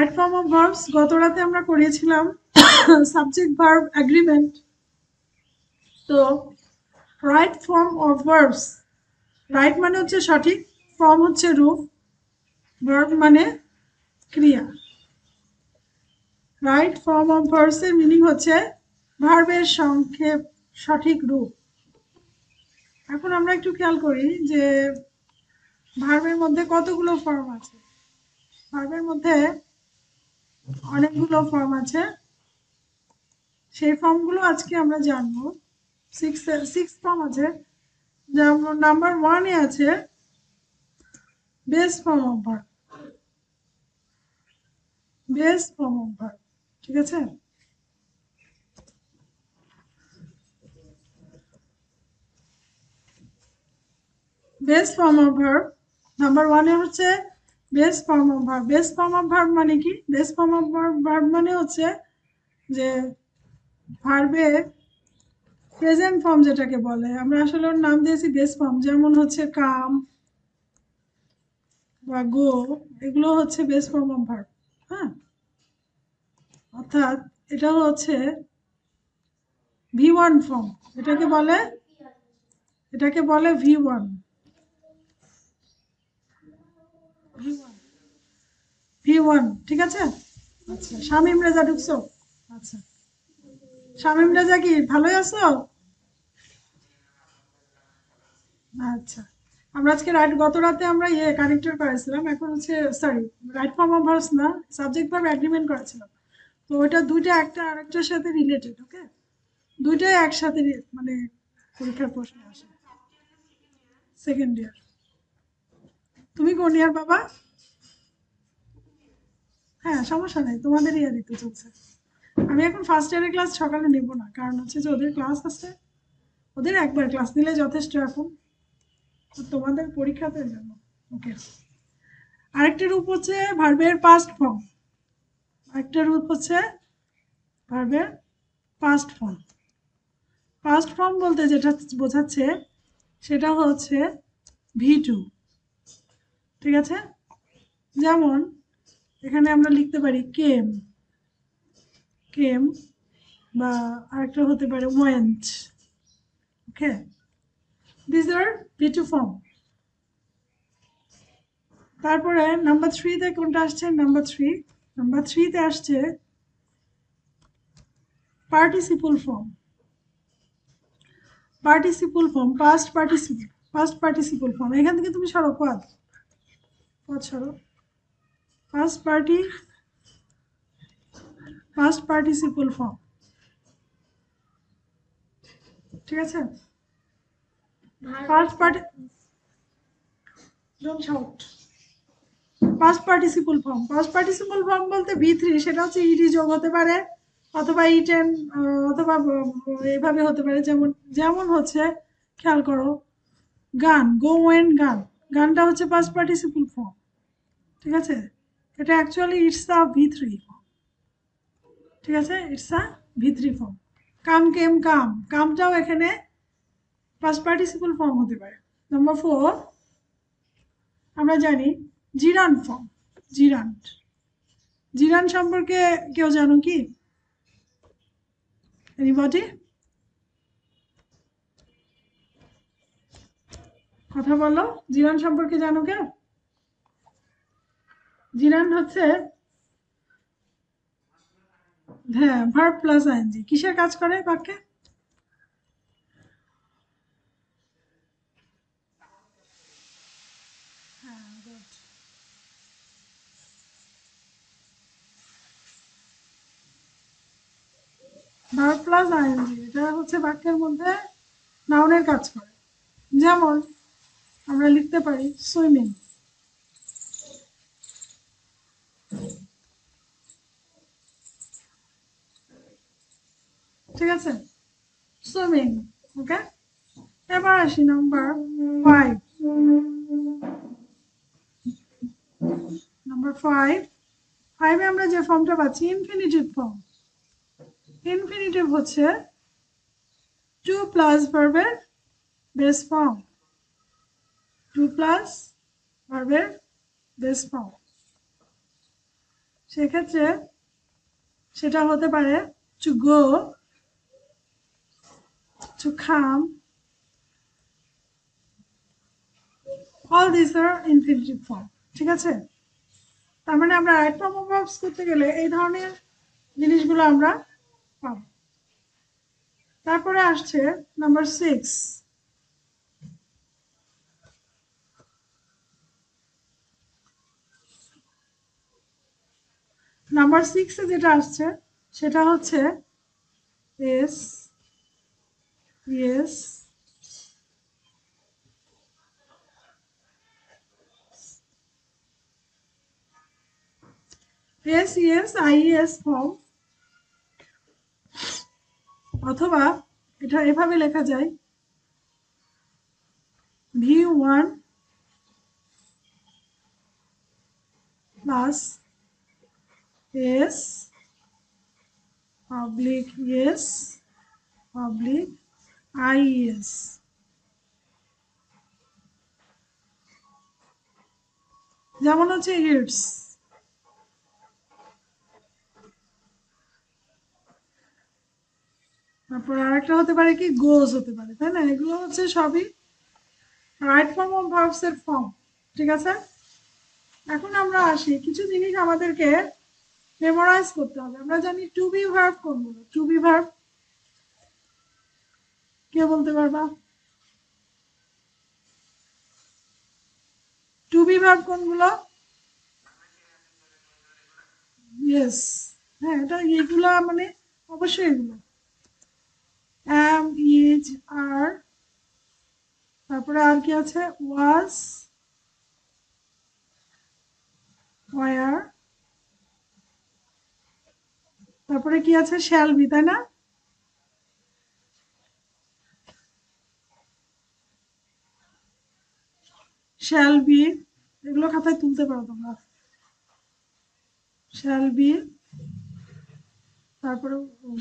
Right form of verbs গত রাতে আমরা করিয়েছিলাম সাবজেক্ট ভার্ব এগ্রিমেন্ট। তো right form of verbs, right মানে হচ্ছে সঠিক, ফর্ম হচ্ছে রূপ, ভার্ব মানে ক্রিয়া। রাইট ফর্ম অফ ভার্বস এর মিনিং হচ্ছে ভার্বের সংক্ষেপ, সঠিক রূপ। এখন আমরা একটু খেয়াল করি যে ভার্বের মধ্যে কতগুলো ফর্ম আছে। ভার্বের মধ্যে অনেকগুলো ফর্ম আছে, সেই ফর্মগুলো আজকে আমরা জানবো। সিক্স ফর্ম আছে, যেমন নাম্বার 1 এ আছে base form of verb. Base form of verb, ঠিক আছে। Base form of verb number 1 এ হচ্ছে base form of verb. Base form of verb মানে কি? বেস ফর্ম অফ ভার্ব মানে হচ্ছে যে ভার্বের প্রেজেন্ট ফর্ম যেটাকে বলে, আমরা আসলে ওর নাম দিয়েছি বেস ফর্ম। যেমন হচ্ছে কাম বা গো, এগুলো হচ্ছে বেস ফর্ম অফ ভার্ব। হ্যাঁ, অর্থাৎ এটা হচ্ছে V1 ফর্ম, এটাকে বলে V1। V1, ঠিক আছে। আচ্ছা, শামীম রেজা ঢুকছো? আচ্ছা, শামীম রেজা কি ভালোই আছো? আচ্ছা, আমরা আজকে গত রাতে আমরা কানেক্টর করেছিলাম, এখন হচ্ছে sorry, right form of verbs না, সাবজেক্ট ভার্ব এগ্রিমেন্ট করেছিলাম। তো ওইটা দুইটা একটা আরেকটার সাথে রিলেটেড, ওকে। দুইটাই একসাথে মানে পরীক্ষার প্রশ্ন আসে। Second year. তুমি কোন ইয়ার বাবা? হ্যাঁ, সমস্যা নেই, তোমাদের ইয়ারই তো চলছে। আমি এখন ফার্স্ট ইয়ারের ক্লাস সকালে নেব না, কারণ হচ্ছে যে ওদের ক্লাস আছে, ওদের একবার ক্লাস নিলে যথেষ্ট এখন, তোমাদের পরীক্ষাতে জন্য। ওকে, আরেকটা রূপ হচ্ছে ভার্বের পাস্ট ফর্ম। আরেকটা রূপ হচ্ছে ভার্বের পাস্ট ফর্ম। পাস্ট ফর্ম বলতে যেটা বোঝাচ্ছে সেটা হচ্ছে V2, ঠিক আছে। যেমন এখানে আমরা লিখতে পারি কেম, কেম, বা আরেকটা হতে পারে went. Okay, this are V2 form. তারপরে নাম্বার 3 তে কোনটা আসছে? নাম্বার 3 তে আসছে participle form. Participle form, past participle form. এখান থেকে তুমি সরো, পদ সরো। পাস্ট পার্টিসিপল ফর্ম, ঠিক আছে। Past party don't shout. Past participle form, past participle form বলতে V3, সেটা হচ্ছে ইডি যোগ হতে পারে, অথবা E10, অথবা এভাবে হতে পারে। যেমন যেমন হচ্ছে খেয়াল করো, গান, গো ওয়েন গান, গানটা হচ্ছে পাস্ট পার্টিসিপল ফর্ম, ঠিক আছে। এটা actually it's a V3 form, ঠিক আছে, ইটস আ V3 ফর্ম। কাম কেম কাম, কামটাও এখানে পাস্ট পার্টিসিপল ফর্ম হতে পারে। নাম্বার 4 আমরা জানি জিরান ফর্ম। জিরান্ট, জিরান সম্পর্কে কেউ জানো কি? এনিবডি? কথা বলো, জিরান সম্পর্কে জানো কেউ? জিরান হচ্ছে, হ্যাঁ, ভার্ব প্লাস আইএনজি। কিসের কাজ করে বাক্যে? ভার্ব প্লাস আইএনজি, এটা হচ্ছে বাক্যের মধ্যে নাউনের কাজ করে। যেমন আমরা লিখতে পারি সুইমিং, ঠিক আছে, সুইমিং। ওকে, এবার আসি নাম্বার 5। নাম্বার 5 আমরা যে ফর্মটা পাচ্ছি ইনফিনিটিভ ফর্ম। ইনফিনিটিভ হচ্ছে টু প্লাস ভার্বের বেস ফর্ম, টু প্লাস ভার্বের বেস ফর্ম, সেক্ষেত্রে সেটা হতে পারে to go, to come, all this are infinitive form. ঠিক আছে, তার মানে আমরা রাইট ফর্ম অফ ভার্বস করতে গেলে এই ধরনের জিনিসগুলো আমরা পাবো। তারপরে আসছে নাম্বার 6। নাম্বার 6 যেটা আসছে সেটা হচ্ছে S, yes, S yes is form, অথবা এটা এভাবে লেখা যায় V1 plus S public yes public is. যেমন হচ্ছে ইটস, তারপর আরেকটা হতে পারে কি গোজ হতে পারে, তাই না? এগুলো হচ্ছে সবই রাইট ফর্ম অফ ভার্বস এর ফর্ম। ঠিক আছে, এখন আমরা আসি কিছু জিনিস আমাদেরকে মেমোরাইজ করতে হবে। আমরা জানি টু বি ভার্ব কোনগুলো, টু বি ভার্ব কে বলতে পারবা? টু বি ভার্ব কোনগুলো? ইয়েস, হ্যাঁ, এটা এগুলা মানে অবশ্যই এগুলো am, is, are, তারপরে আর কি আছে was, were, তারপরে কি আছে shall be, তাই না? shall be, এগুলো খাতায় তুলতে পারো তোমরা। shall be, তারপরে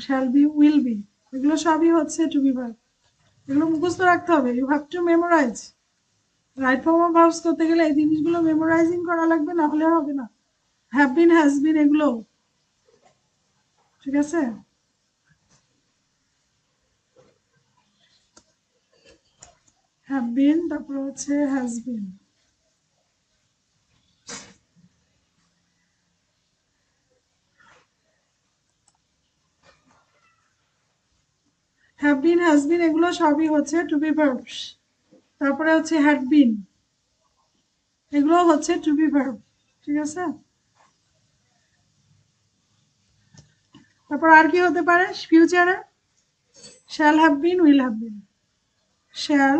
shall be, will be, এগুলো সবই হচ্ছে টু বি ভার্ব। এগুলো মুখস্থ রাখতে হবে, you have to memorise. Right form of verbs করতে গেলে এই জিনিসগুলো মেমোরাইজিং করা লাগবে, না হলে হবে না। হ্যাভ বিন, হ্যাজ বিন, এগুলো। ঠিক আছে, হ্যাভ বিন, তারপর হচ্ছে has been. Have been, has been, এগুলো সবই হচ্ছে টু বি ভার্বস। তারপরে হচ্ছে হ্যাড বিন, এগুলো হচ্ছে টু বি ভার্ব। ঠিক আছে, তারপর আর কি হতে পারে ফিউচারে? Shall have been, will have been. Shall,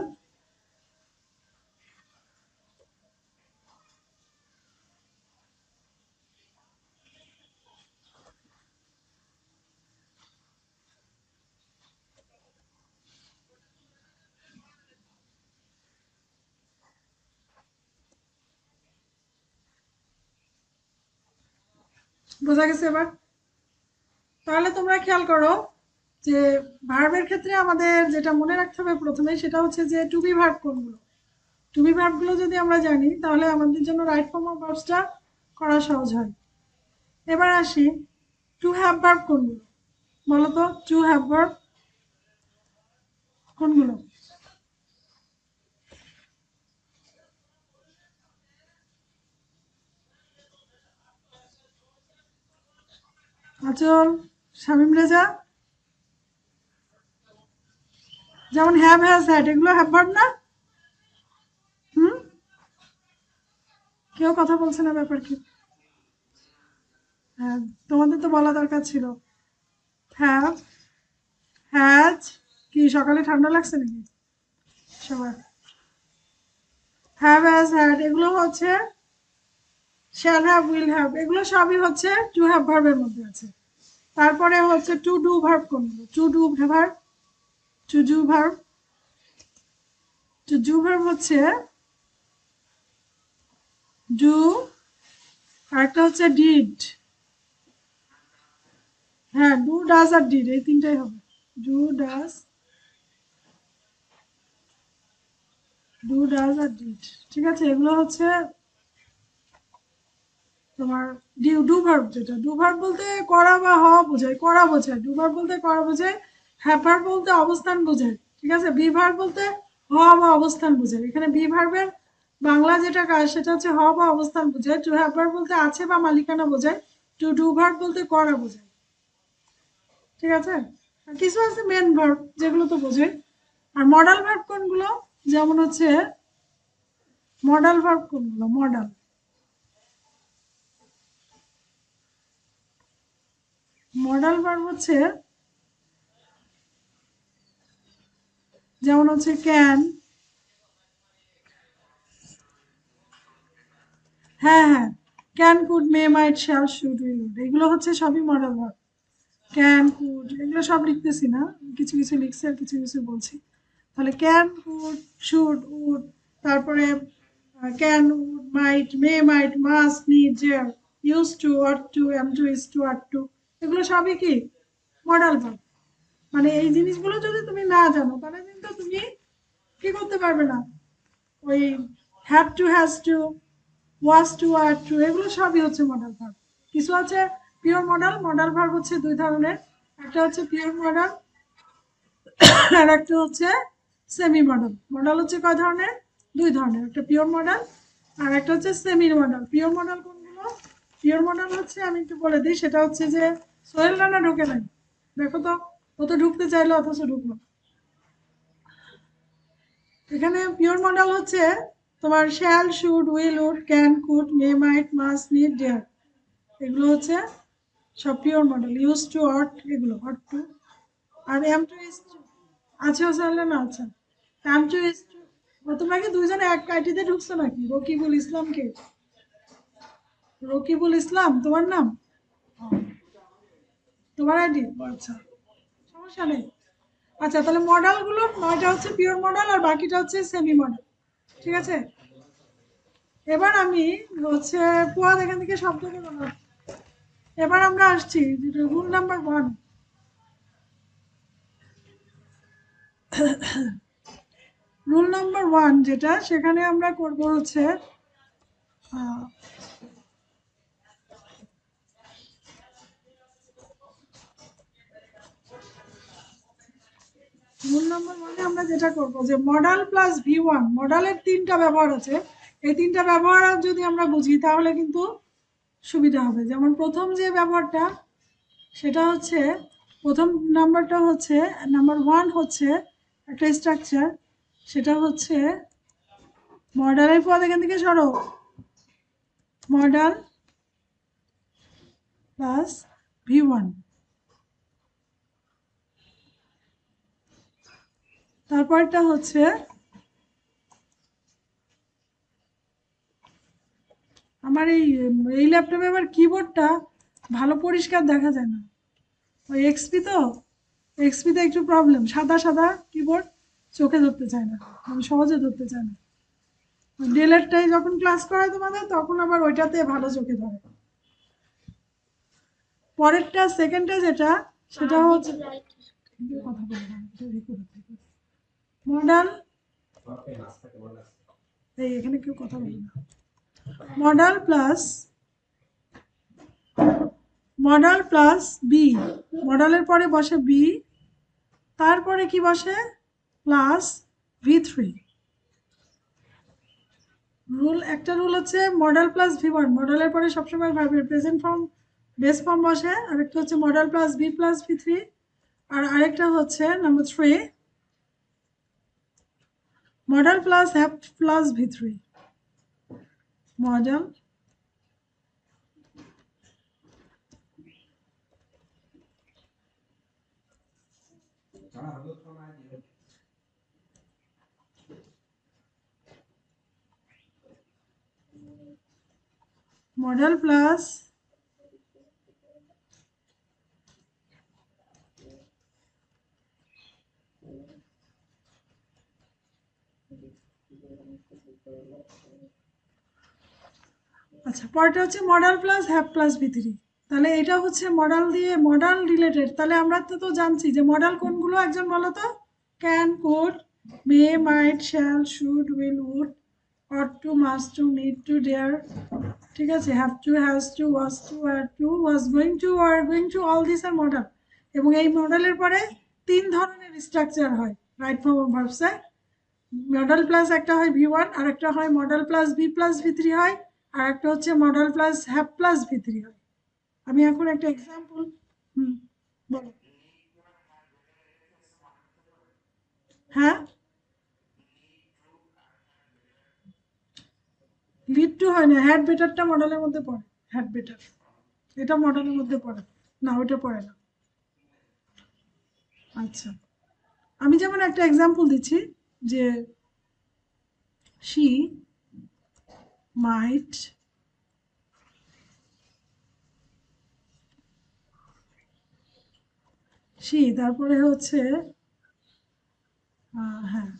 বোঝা গেছে এবার? তাহলে তোমরা খেয়াল করো যে ভার্বের ক্ষেত্রে আমাদের যেটা মনে রাখতে হবে প্রথমে সেটা হচ্ছে যে টু বি ভার্ব কোনগুলো। টু বি ভার্বগুলো যদি আমরা জানি তাহলে আমাদের জন্য রাইট ফর্ম অফ ভার্বসটা করা সহজ হয়। এবার আসি টু হ্যাভ ভার্ব কোনগুলো, বলো তো? টু হ্যাভ ভার্ব কোনগুলো? আচল, শামিম রেজা, যেমন হ্যাভ, হ্যাজ, হ্যাড, এগুলো হ্যাভ ভার্ব না? হুম, কেউ কথা বলছে না, ব্যাপার কি? হ্যাঁ, তোমাদের তো বলা দরকার ছিল। হ্যাভ, হ্যাজ, কি সকালে ঠান্ডা লাগছে নাকি সবার? হ্যাভ, হ্যাজ, হ্যাড, এগুলো হচ্ছে শ্যাল হ্যাভ, উইল হ্যাভ, এগুলো সবই হচ্ছে টু হ্যাভ ভার্বের মধ্যে আছে। তারপরে হচ্ছে টু ডু ভার্ব কোনগুলো? Two do verb, two do verb, two do verb হচ্ছে ডু, আরেকটা হচ্ছে ডিড। হ্যাঁ, ডু, ডাজ আর ডিড, এই তিনটাই হবে। ডু, ডাজ, ডু, ডাজ আর ডিড। ঠিক আছে, এগুলো হচ্ছে তোমার ডু ভার্ব, যেটা ডু ভার্ব বলতে করা বা হওয়া বোঝায়, করা বোঝায়। ডু ভার্ব বলতে করা বোঝায়। হ্যাভ ভার্ব বলতে অবস্থান বোঝায়, ঠিক আছে। বি ভার্ব বলতে হওয়া বা অবস্থান বোঝায়। এখানে বি ভার্বের বাংলা যেটা কাজ সেটা হচ্ছে হওয়া বা অবস্থান বোঝায়। টু হ্যাভ ভার্ব বলতে আছে বা মালিকানা বোঝায়। টু ডু ভার্ব বলতে করা বোঝায়, ঠিক আছে। আর কিছু আছে মেন ভার্ব, যেগুলো তো বোঝে। আর মডাল ভার্ব কোনগুলো, যেমন হচ্ছে মডাল ভার্ব কোনগুলো, মডাল ভার্ব হচ্ছে যেমন হচ্ছে ক্যান, হ্যাঁ হ্যাঁ, can could may might shall should will would, এগুলো হচ্ছে সবই মডাল ভার্ব। ক্যান কুড এগুলো সব লিখতেছি না, কিছু কিছু লিখছি আর কিছু কিছু বলছি। তাহলে ক্যান কুড শুড উড, তারপরে can would might may might must need dare, use to ought to am to is to are to, এগুলো সবই কি মডাল ভার্ব। মানে এই জিনিসগুলো যদি তুমি না জানো তাহলে কিন্তু তুমি কি করতে পারবে না। ওই have to, has to, was to, are to, এগুলো সবই হচ্ছে মডাল ভার্ব। কিছু আছে পিওর মডাল। মডাল ভার্ব হচ্ছে দুই ধরনের, একটা হচ্ছে পিওর মডাল আর একটা হচ্ছে সেমি মডাল। মডাল হচ্ছে কয় ধরনের, দুই ধরনের, একটা পিওর মডাল আর একটা হচ্ছে সেমি মডাল। পিওর মডাল কোনগুলো, পিওর মডাল হচ্ছে আমি একটু বলে দিই, সেটা হচ্ছে যে সোহেল রানা ঢুকে নাই, দেখো তো, ও তো ঢুকতে চাইলো অথচ ঢুকলো। এখানে পিওর মডাল হচ্ছে তোমার shall should will would can could may might must need dare, এগুলো হচ্ছে সব pure model. Use to ought, এগুলো অট টু। আর এম টু ইজ টু আছে, চাইলে না আছে। এম টু ইজ টু, তোমরা কি দুইজনে এক আইটিতে ঢুকছো নাকি? রকিবুল ইসলাম কে, রকিবুল ইসলাম তোমার নাম, তোমার আইডি? আচ্ছা, সমস্যা নেই। আচ্ছা, তাহলে মডেল গুলো 9টা হচ্ছে পিওর মডেল আর বাকিটা হচ্ছে সেমি মডেল, ঠিক আছে। এবার আমি হচ্ছে পোয়াদ এখান থেকে শব্দ করবো না। এবার আমরা আসছি রুল নাম্বার 1। রুল নাম্বার 1 যেটা, সেখানে আমরা করব হচ্ছে রুল নাম্বার 1 আমরা যেটা করব যে মডাল প্লাস V1, মডালের 3টা ব্যবহার আছে। এই 3টা ব্যবহার যদি আমরা বুঝি তাহলে কিন্তু সুবিধা হবে। যেমন প্রথম যে ব্যবহারটা, সেটা হচ্ছে প্রথম নাম্বারটা হচ্ছে নাম্বার 1 হচ্ছে একটা স্ট্রাকচার, সেটা হচ্ছে মডালের পর এখান থেকে সরো, মডাল প্লাস V1, তারপরটা হচ্ছে আমার এই ল্যাপটপে আবার কিবোর্ডটা ভালো পরিষ্কার দেখা যায় না, ওই এক্সপিতে একটু প্রবলেম, সাদা সাদা কিবোর্ড, চোখে ধরতে চায় না, আমি সহজে ধরতে চায় না। ডেলেরটাই যখন ক্লাস করায় তোমাদের তখন আবার ওইটাতে ভালো চোখে ধরে। পরেরটা সেকেন্ডটা যেটা, সেটা হচ্ছে কথা বলবো মডাল, এই এখানে কেউ কথা বলবে না। মডাল প্লাস বি, মডালের পরে বসে বি, তারপরে কি বসে প্লাস V3। রুল, একটা রুল হচ্ছে মডাল প্লাস V1, মডালের পরে সবসময় ভার্বের প্রেজেন্ট ফর্ম বেস ফর্ম বসে। আরেকটা হচ্ছে modal plus be plus V3, আর আরেকটা হচ্ছে number 3 modal plus have plus V3, modal modal plus আচ্ছা, পরেরটা হচ্ছে modal plus have plus V3। তাহলে এটা হচ্ছে মডাল দিয়ে মডাল রিলেটেড। তাহলে আমরা তো জানছি যে মডাল কোনগুলো, একজন বলো তো। Can could may might shall should will would ought to must to need to dare, ঠিক আছে, have to, has to, was going to, are going to, all this are modal. এবং এই মডেলের পরে তিন ধরনের স্ট্রাকচার হয় রাইট ফর্ম অফ ভার্বসে। মডেল প্লাস একটা হয় V1, আর একটা হয় model plus be plus V3 হয়, আর একটা হচ্ছে model plus have plus V3 হয়। আমি এখন একটা এক্সাম্পল। বলো। হ্যাঁ, লিড টু হয় না, হ্যাড বেটারটা মডেলের মধ্যে পড়ে। হ্যাড বেটার এটা মডেলের মধ্যে পড়ে না, ওইটা পড়ে না। আচ্ছা, আমি যেমন একটা এক্সাম্পল দিচ্ছি যে শি মাইট তারপরে হচ্ছে হ্যাঁ,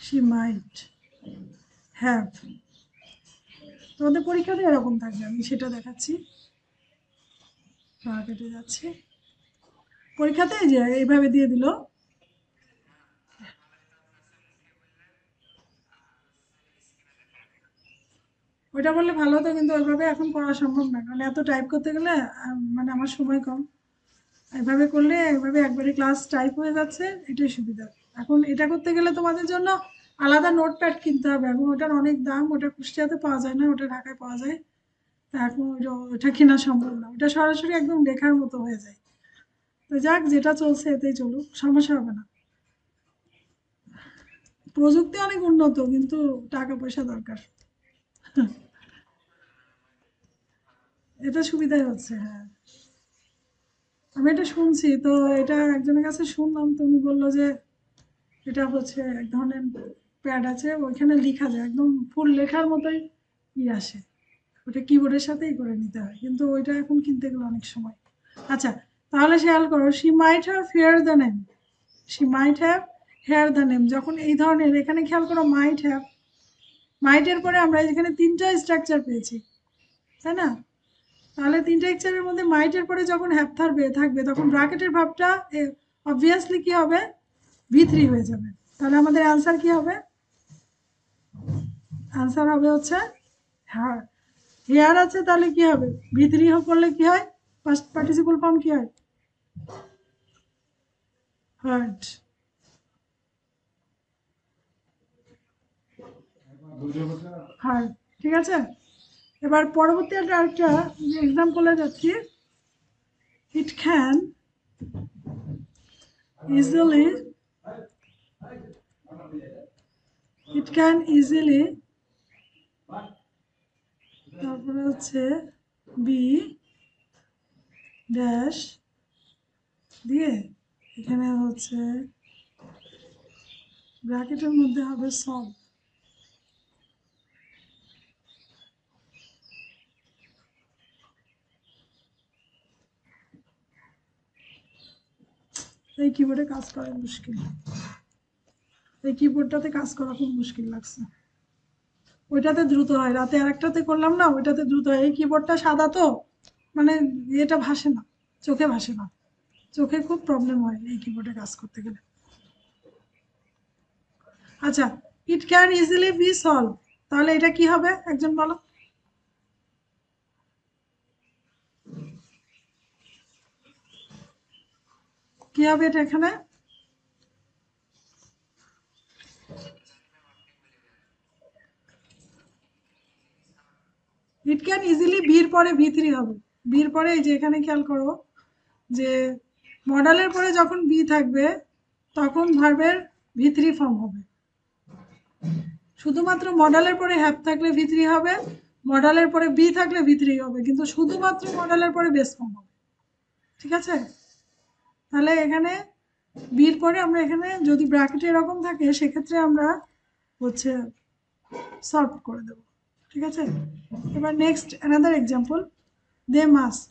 শি মাইট হ্যাভ। তোমাদের পরীক্ষাতে এরকম থাকবে, আমি সেটা দেখাচ্ছি। কেটে যাচ্ছে পরীক্ষাতে, যে এইভাবে দিয়ে দিল। ওইটা বললে ভালো হতো, কিন্তু ওইভাবে এখন করা সম্ভব না, কারণ এত টাইপ করতে গেলে মানে আমার সময় কম। এভাবে করলে এভাবে একবারে ক্লাস টাইপ হয়ে যাচ্ছে, এটাই সুবিধা। এখন এটা করতে গেলে তোমাদের জন্য আলাদা নোটপ্যাড কিনতে হবে, এবং ওটার অনেক দাম। ওটা কুষ্টিয়াতে পাওয়া যায় না, ওটা ঢাকায় পাওয়া যায়। তা এখন ওটা কেনা সম্ভব না, ওটা সরাসরি একদম লেখার মতো হয়ে যায়। তো যাক, যেটা চলছে এতেই চলুক, সমস্যা হবে না। প্রযুক্তি অনেক উন্নত, কিন্তু টাকা পয়সা দরকার। এটা সুবিধাই হচ্ছে, হ্যাঁ। আমি এটা শুনছি তো, এটা একজনের কাছে শুনলাম, তুমি বললো যে এটা হচ্ছে এক ধরনের প্যাড আছে, ওইখানে লেখা যায় একদম ফুল লেখার মতোই আসে। ওটা কিবোর্ডের সাথেই করে নিতে হয়, কিন্তু ওইটা এখন কিনতে গেলে অনেক সময়। আচ্ছা, তাহলে খেয়াল করো, she might have hear the name. She might have hear the name, যখন এই ধরনের, এখানে খেয়াল করো, মাইট হ্যাভ, মাইটের পরে আমরা এখানে তিনটা স্ট্রাকচার পেয়েছি, তাই না? তাহলে তিনটা স্ট্রাকচারের মধ্যে মাইটের পরে যখন হ্যাভ থাকবে, তখন ব্র্যাকেটের ভাবটা অবভিয়াসলি কি হবে, V3 হয়ে যাবে। তাহলে আমাদের অ্যান্সার কি হবে? অ্যান্সার হবে হচ্ছে হ্যাঁ। হেয়ার আছে, তাহলে কি হবে, V3 করলে কি হয়, ফার্স্ট পার্টিসিপল ফর্ম কি হয়, হার্ড। হার্ড, ঠিক আছে। এবার পরবর্তী আরেকটা এক্সাম্পলে যাচ্ছি। It can easily, it can easily, তারপরে হচ্ছে বি ড্যাশ দিয়ে, এখানে হচ্ছে ব্র্যাকেটের মধ্যে হবে সলভ। এই কিবোর্ডে কাজ করা মুশকিল, এই কিবোর্ডটাতে কাজ করা খুব মুশকিল লাগছে। ওইটাতে দ্রুত হয়, রাতে আরেকটাতে করলাম না, ওইটাতে দ্রুত হয়। এই কিবোর্ডটা সাদা তো, মানে এটা ভাসে না, চোখে ভাসে না, চোখে খুব প্রবলেম হয় এই কিবোর্ডে কাজ করতে গেলে। আচ্ছা, it can easily be solve, তাহলে এটা কি হবে একজন বলো, কি হবে এটা এখানে? ইট ক্যান ইজিলি বির পরে V3 হবে। বির পরে এই যে এখানে খেয়াল করো, যে মডেলের পরে যখন বি থাকবে, তখন ভার্বের V3 ফর্ম হবে। শুধুমাত্র মডেলের পরে হ্যাভ থাকলে V3 হবে, মডেলের পরে বি থাকলে V3 হবে, কিন্তু শুধুমাত্র মডেলের পরে বেস ফর্ম হবে। ঠিক আছে, তাহলে এখানে বির পরে আমরা এখানে যদি ব্র্যাকেট এরকম থাকে, সেক্ষেত্রে আমরা হচ্ছে সলভ করে দেব। ঠিক আছে, এবার next another example, they must.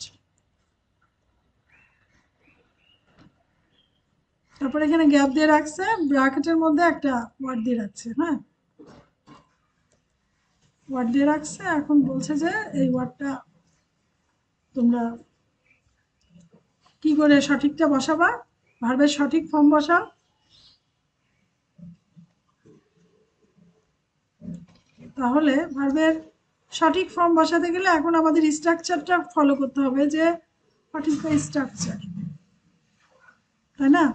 তারপরে এখানে গ্যাপ দিয়ে রাখছে, ব্র্যাকেটের মধ্যে একটা ওয়ার্ড দিয়ে রাখছে, হ্যাঁ, ওয়ার্ড দিয়ে রাখছে। এখন বলছে যে এই ওয়ার্ডটা তোমরা কি করে সঠিকটা বসাবা, ভার্বের সঠিক ফর্ম বসাও। তাহলে ভার্বের সঠিক ফর্ম বসাতে গেলে এখন আমাদের স্ট্রাকচারটা ফলো করতে হবে যে হোয়াট ইজ দ্য স্ট্রাকচার, তাই না?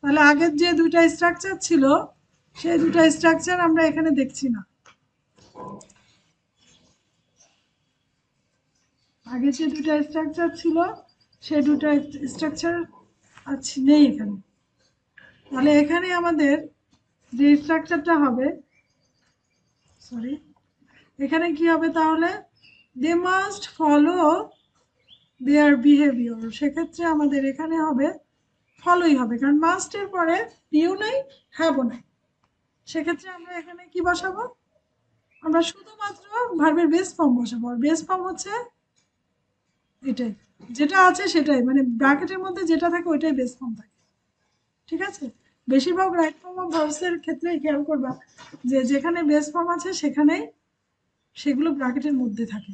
তাহলে আগের যে দুইটা স্ট্রাকচার ছিল সেই দুইটা স্ট্রাকচার আমরা এখানে দেখছি না। আগে যে দুইটা স্ট্রাকচার ছিল সেই দুটো স্ট্রাকচার নেই এখানে। তাহলে এখানে আমাদের যে স্ট্রাকচারটা হবে, সরি, এখানে কি হবে তাহলে, they must follow their behaviour. সেক্ষেত্রে আমাদের এখানে হবে ফলোই হবে, কারণ মাস্টের পরে ডিউ নেই, হ্যাভও নাই। সেক্ষেত্রে আমরা এখানে কি বসাবো, আমরা শুধুমাত্র ভার্বের বেস ফর্ম বসাবো। আর বেস ফর্ম হচ্ছে এটাই, যেটা আছে সেটাই, মানে ব্র্যাকেটের মধ্যে যেটা থাকে ওইটাই বেস ফর্ম থাকে। ঠিক আছে? বেশিরভাগ রাইট ফর্ম অফ ভার্বসের ক্ষেত্রে খেয়াল করবা যে যেখানে বেস ফর্ম আছে সেখানেই সেগুলো ব্র্যাকেটের মধ্যে থাকে।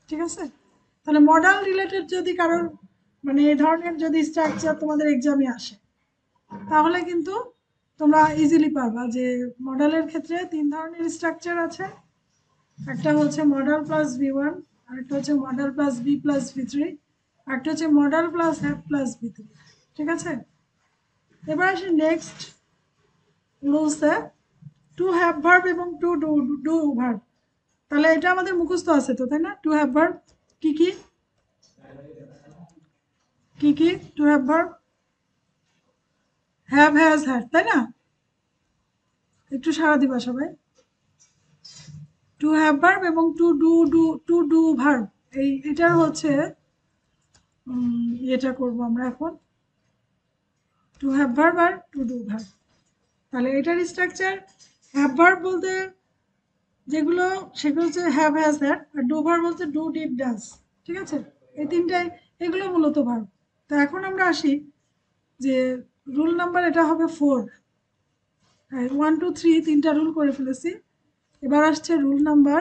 ঠিক আছে? তাহলে মডেল রিলেটেড যদি কারোর মানে এই ধরনের যদি স্ট্রাকচার তোমাদের এক্সামে আসে তাহলে কিন্তু তোমরা ইজিলি পারবা যে মডেলের ক্ষেত্রে তিন ধরনের স্ট্রাকচার আছে। একটা হচ্ছে মডেল প্লাস V1, আরেকটা হচ্ছে model plus B plus V3, আরেকটা হচ্ছে model plus have plus V3। ঠিক আছে? এবার আসি নেক্সট রুলসে, টু হ্যাভ ভার্ব এবং টু ডু ডু ভার্ব। তাহলে এটা আমাদের মুখস্থ আছে তো, তাই না? টু হ্যাভ ভার্ব কি কি কি কি to have verb, have, has, had, তাই না? একটু সারা দিবা সবাই। টু হ্যাভ ভার্ব এবং টু ডু ভার্ব, এটার হচ্ছে এটা করব আমরা এখন, টু হ্যাভ ভার্ব আর টু ডু ভার্ব। তাহলে এটার স্ট্রাকচার, হ্যাভ ভার্ব বলতে যেগুলো সেগুলো হচ্ছে হ্যাভ, হ্যাজ, হ্যাড। আর ডু ভার্ব বলতে ডু, ডিড, ডাজ। ঠিক আছে? এই তিনটাই, এগুলো মূলত ভার্ব। তো এখন আমরা আসি যে রুল নাম্বার, এটা হবে 4। 1 2 3 তিনটা রুল করে ফেলেছি। এবার আসছে রুল নাম্বার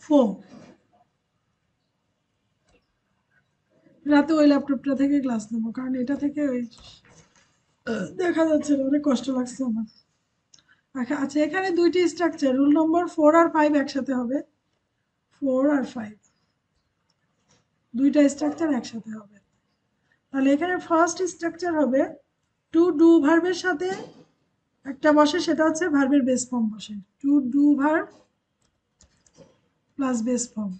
4। রাতে ওই ল্যাপটপটা থেকে ক্লাস নেবো, কারণ এটা থেকে ওই দেখা যাচ্ছে না, অনেক কষ্ট লাগছে আমার। আচ্ছা, এখানে দুইটি স্ট্রাকচার, রুল নম্বর 4 আর 5 একসাথে হবে। 4 আর 5 দুইটা স্ট্রাকচার একসাথে হবে। তাহলে এখানে ফার্স্ট স্ট্রাকচার হবে টু ডু ভার্বের সাথে একটা বসে, সেটা হচ্ছে ভার্বের বেস ফর্ম বসে, to do verb plus base form.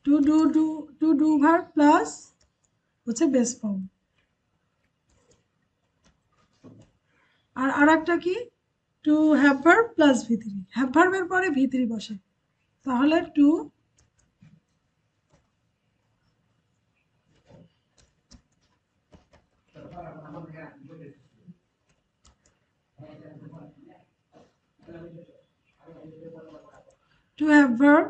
To do verb plus হচ্ছে বেস ফর্ম। আর আরেকটা কি, to have verb plus V3। Have ভার্বের পরে V3 বসে, তাহলে to have verb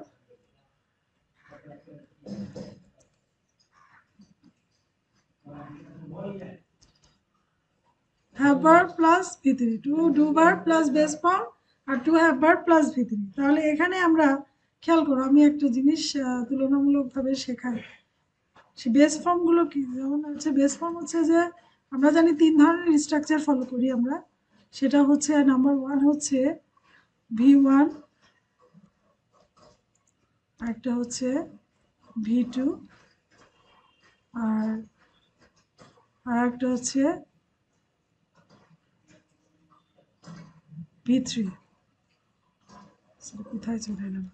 have verb plus V3, to do verb plus base form আর to have verb plus V3। তাহলে এখানে আমরা খেয়াল করো, আমি একটা জিনিস তুলনামূলকভাবে শেখাই। সে বেস ফর্মগুলো কি, যেমন হচ্ছে বেস ফর্ম হচ্ছে যে আমরা জানি তিন ধরনের স্ট্রাকচার ফলো করি আমরা। সেটা হচ্ছে নাম্বার 1 হচ্ছে V1, একটা হচ্ছে V2, আর একটা হচ্ছে V3। কোথায় চলে এলাম,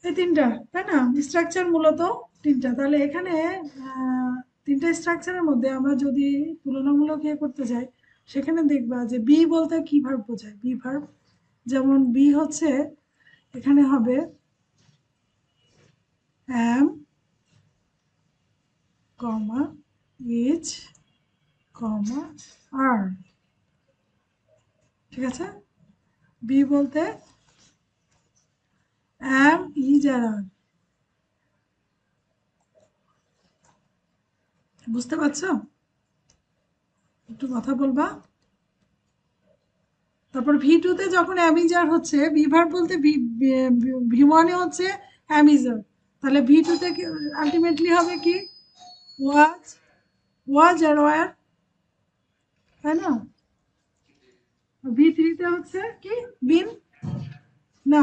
এই তিনটা, তাই না? স্ট্রাকচার মূলত তিনটা। তাহলে এখানে তিনটা স্ট্রাকচারের মধ্যে আমরা যদি তুলনামূলক করতে যাই, সেখানে দেখবা যে বি বলতে কি ভার্ব বোঝায়, বি ভার্ব। যেমন বি হচ্ছে এখানে হবে am, comma, is, comma, are। ঠিক আছে? বি বলতে am, is আর are। বুঝতে পারছো? একটু কথা বলবা। তারপর V2 তে যখন অ্যামিজার হচ্ছে, বি ভার্ব বলতে V1 এ হচ্ছে অ্যামিজার, তাহলে V2 তে আলটিমেটলি হবে কি, ওয়াজ, ওয়াজ আর ওয়ার, তাই না? V3 তে হচ্ছে কি বিন, না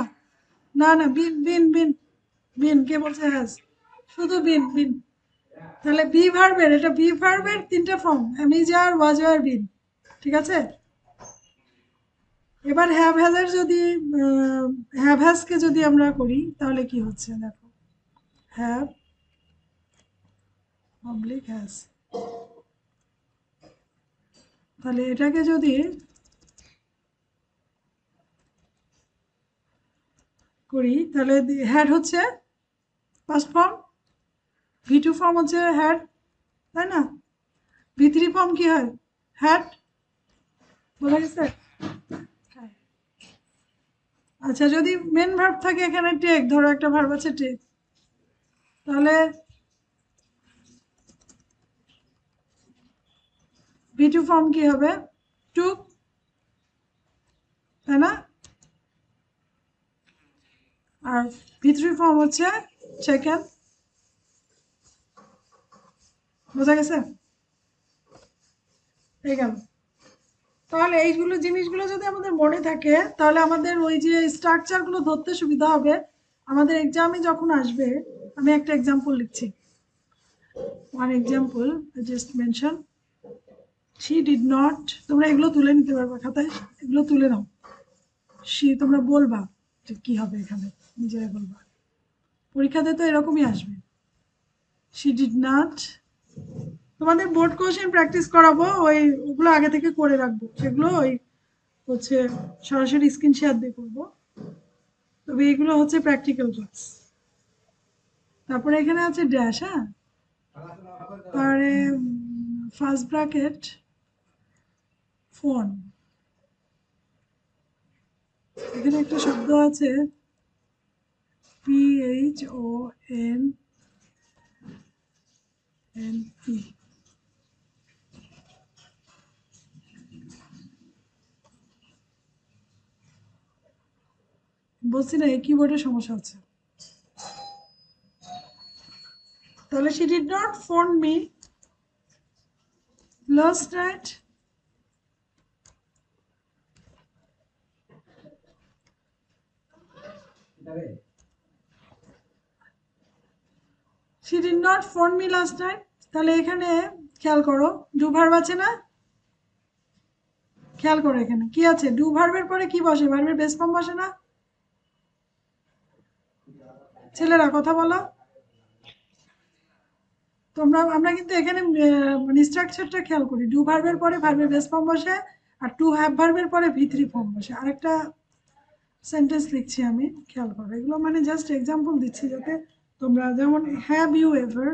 না না, বিন বিন বিন বিন, কে বলছে হ্যাজ? শুধু বিন বিন। তাহলে বি ভার্বের, এটা বি ভার্বের তিনটা ফর্ম, অ্যামিজার, ওয়াজ আর বিন। ঠিক আছে। এবার হ্যাভ হ্যাজের যদি হ্যাভ হ্যাজকে যদি আমরা করি তাহলে কি হচ্ছে দেখো, হ্যাভ পাবলিক হ্যাজ। তাহলে এটাকে যদি করি তাহলে হ্যাড হচ্ছে ফার্স্ট ফর্ম, V2 ফর্ম হচ্ছে হ্যাড, তাই না? V3 ফর্ম কি হয়? হ্যাড। বোঝা গেছে? হ্যাঁ। আচ্ছা, যদি মেন ভার্ব থাকে এখানে টেক, ধরো একটা ভার্ব আছে টেক, তাহলে V2 ফর্ম কি হবে? টুক, তাই না? আর V3 ফর্ম হচ্ছে টেকেন। বোঝা গেছে? এই গেল। তাহলে এইগুলো জিনিসগুলো যদি আমাদের মনে থাকে তাহলে আমাদের ওই যে স্ট্রাকচারগুলো ধরতে সুবিধা হবে। আমাদের এক্সামে যখন আসবে, আমি একটা এক্সাম্পল লিখছি। One example just mention, she did not. তোমরা এগুলো তুলে নিতে পারবে খাতায়, এগুলো তুলে নাও। শি তোমরা বলবা যে কি হবে এখানে, নিজেরা বলবা। পরীক্ষাতে তো এরকমই আসবে। She did not. তোমাদের বোর্ড কোশ্চেন প্র্যাকটিস করাবো, ওই ওগুলো আগে থেকে করে রাখবো, সেগুলো ওই হচ্ছে সরাসরি স্ক্রিন শেয়ার দিয়ে করবো। তবে এগুলো হচ্ছে প্র্যাকটিক্যাল ক্লাস। তারপরে এখানে আছে ড্যাশ, হ্যাঁ, তারপরে ফার্স্ট ব্র্যাকেট ফোন। এখানে একটা শব্দ আছে PHONE। বলছি না, এই কিবোর্ডের সমস্যা হচ্ছে। তাহলে she did not phone me last night. She did not phone me last night. তাহলে এখানে খেয়াল করো, ডু ভার্ব আছে না? খেয়াল করো এখানে কি আছে, ডু ভার্বের পরে কি বসে? ভার্বের বেস ফর্ম বসে না? ছেলেরা কথা বলো। তোমরা, আমরা কিন্তু এখানে মানে স্ট্রাকচারটা খেয়াল করি, ডু ভার্বের পরে ভার্বের বেস ফর্ম বসে, আর টু হ্যাভ ভার্বের পরে V3 ফর্ম বসে। আরেকটা সেন্টেন্স লিখছি আমি, খেয়াল করো। এগুলো মানে জাস্ট এক্সাম্পল দিচ্ছি যাতে তোমরা, যেমন have you ever,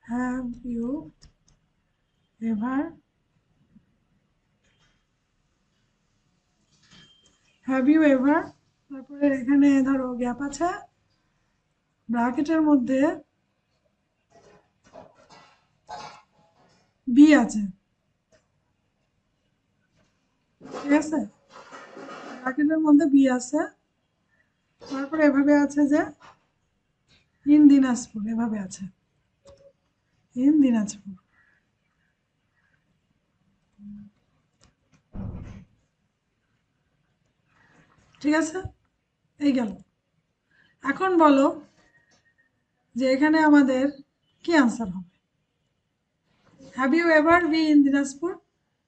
have you ever, have you ever. তারপরে এখানে ধরো গ্যাপ আছে, ব্র্যাকেটের মধ্যে বি আছে, ঠিক আছে? ব্র্যাকেটের মধ্যে বি আছে। তারপরে এভাবে আছে যে ইন দিনাজপুর, এভাবে আছে ইন দিনাজপুর। ঠিক আছে, এই গেল। এখন বলো যে এখানে আমাদের কি আনসার হবে? Have you ever be in Dinajpur,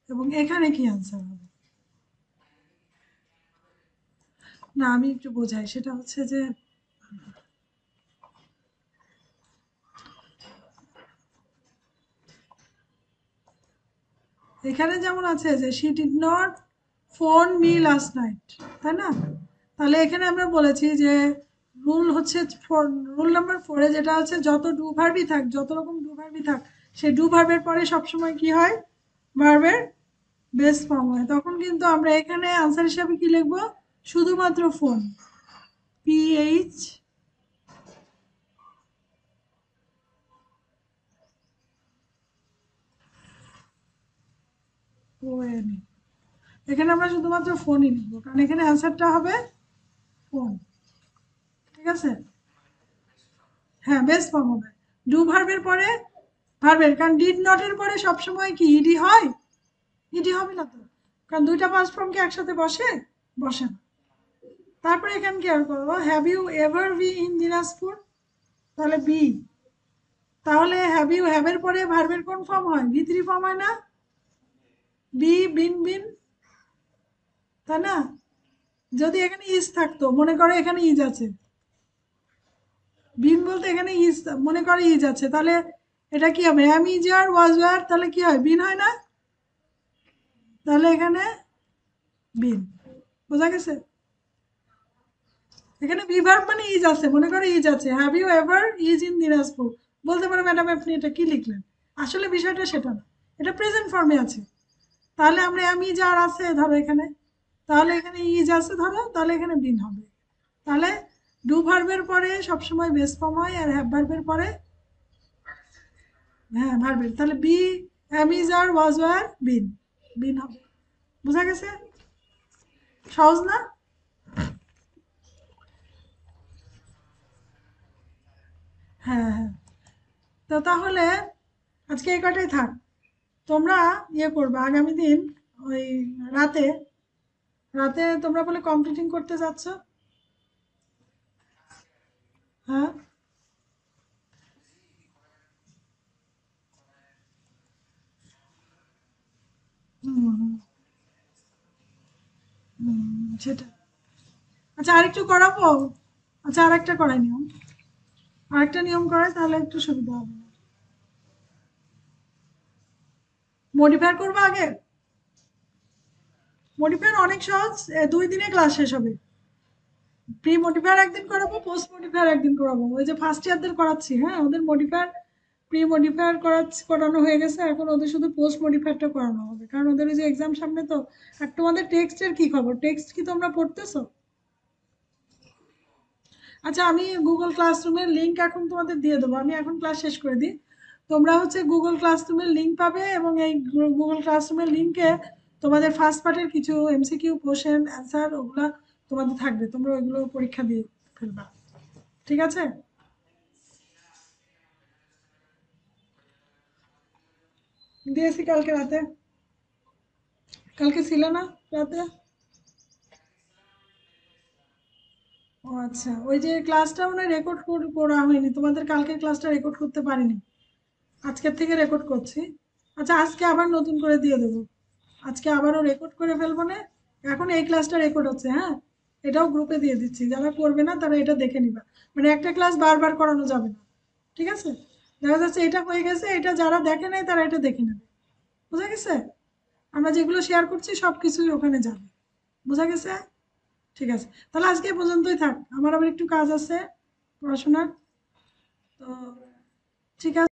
এবং এখানে কি আনসার হবে? না, আমি একটু বোঝাই। সেটা হচ্ছে যে এখানে যেমন আছে যে she did not phone me last night, তাই না? তাহলে এখানে আমরা বলেছি যে রুল হচ্ছে, রুল নাম্বার 4-এ যেটা আছে, যত ডু ভার্বই থাক, যত রকম ডু ভার্বই থাক, সেই ডু ভার্বের পরে সবসময় কি হয়? ভার্বের বেস ফর্ম হয়। তখন কিন্তু আমরা এখানে আনসার হিসাবে কি লিখবো? শুধুমাত্র ফোন, PHONE। এখানে আমরা শুধুমাত্র ফোনই লিখবো, কারণ এখানে অ্যান্সারটা হবে ফোন। ঠিক আছে, হ্যাঁ বেস্ট ফর্ম হবে। ডু ভার্বের পরে ভার্বের, কারণ ডিড নট এর পরে সবসময় কি ইডি হয়? ইডি হবে না তো, কারণ দুইটা পাস্ট ফর্ম কি একসাথে বসে? বসে না। তারপরে এখানে কি আর করবো, have you ever be in Dinajpur, তাহলে বি। তাহলে হ্যাভ ইউ হ্যাভের পরে ভার্বের কোন ফর্ম হয়? ভি3 ফর্ম হয় না? বি বিন বিন, তাই না? যদি এখানে ইজ থাকতো, মনে করো এখানে ইজ আছে, বিন বলতে এখানে ইজ, মনে করো ইজ আছে, তাহলে এটা কি হবে? Am is are was war, তাহলে কি হয়? বিন হয় না? তাহলে এখানে বিন। বোঝা গেছে? এখানে বিভার্ব মানে ইজ আছে, মনে করো ইজ আছে, have you ever is in Dinajpur. বলতে পারো ম্যাডাম আপনি এটা কি লিখলেন, আসলে বিষয়টা সেটা না, এটা প্রেজেন্ট ফর্মে আছে। তাহলে আমরা আমি যার আছে ধরো এখানে, তাহলে এখানে ইজ আছে ধরো, তাহলে এখানে বিন হবে। তাহলে ডু ভার্বের পরে সবসময় বেস ফর্ম হয়, আর হ্যাভ ভার্বের পরে, হ্যাঁ ভার্বের, তাহলে be am is are was were been, been হবে। বোঝা গেছে? সহজ না? হ্যাঁ হ্যাঁ। তো তাহলে আজকে এই কটাই থাক। তোমরা ইয়ে করবে আগামী দিন, ওই রাতে, রাতে তোমরা বলে কমপ্লিটিং করতে যাচ্ছ। হ্যাঁ, হুম হুম, সেটা। আচ্ছা আরেকটু করাবো, আচ্ছা আরেকটা করাই নিয়ম, আরেকটা নিয়ম করাই তাহলে একটু সুবিধা হবে। মডিফাই করবো আগে, মডিফায়ার অনেক সহজ, 2 দিনে ক্লাস শেষ হবে। প্রি মডিফায়ার একদিন করাবো, পোস্ট মডিফায়ার একদিন করাবো। ওই যে ফার্স্ট ইয়ারদের করাচ্ছি, হ্যাঁ ওদের মডিফায়ার প্রি মডিফায়ার করানো হয়ে গেছে, এখন ওদের শুধু পোস্ট মডিফায়ারটা করানো হবে, কারণ ওদের ওই যে এক্সাম সামনে তো। আর তোমাদের টেক্সটের কি খবর? টেক্সট কি তোমরা পড়তেছো? আচ্ছা আমি গুগল ক্লাসরুমের লিংক এখন তোমাদের দিয়ে দেবো, আমি এখন ক্লাস শেষ করে দিই। তোমরা হচ্ছে গুগল ক্লাসরুমের লিংক পাবে, এবং এই গুগল ক্লাসরুমের লিংকে তোমাদের ফার্স্ট পার্টের কিছু এমসিকিউ কোশ্চেন অ্যান্সার ওগুলা তোমাদের থাকবে, তোমরা ওইগুলো পরীক্ষা দিয়ে ফেলবা। ঠিক আছে? দিয়েছি কালকে রাতে। কালকে ছিল না রাতে? ও আচ্ছা, ওই যে ক্লাসটা মানে রেকর্ড করা হয়নি, তোমাদের কালকে ক্লাসটা রেকর্ড করতে পারিনি, আজকের থেকে রেকর্ড করছি। আচ্ছা আজকে আবার নতুন করে দিয়ে দেবো, আজকে আবারও রেকর্ড করে ফেলবো না। এখন এই ক্লাসটা রেকর্ড হচ্ছে, হ্যাঁ এটাও গ্রুপে দিয়ে দিচ্ছি, যারা করবে না তারা এটা দেখে নিবা। মানে একটা ক্লাস বারবার করানো যাবে না। ঠিক আছে? দেখা যাচ্ছে এটা হয়ে গেছে, এটা যারা দেখে নাই তারা এটা দেখে নেবে। বুঝা গেছে? আমরা যেগুলো শেয়ার করছি সব কিছুই ওখানে যাবে। বুঝা গেছে? ঠিক আছে, তাহলে আজকে এই পর্যন্তই থাক, আমার আবার একটু কাজ আছে পড়াশোনার। তো ঠিক আছে।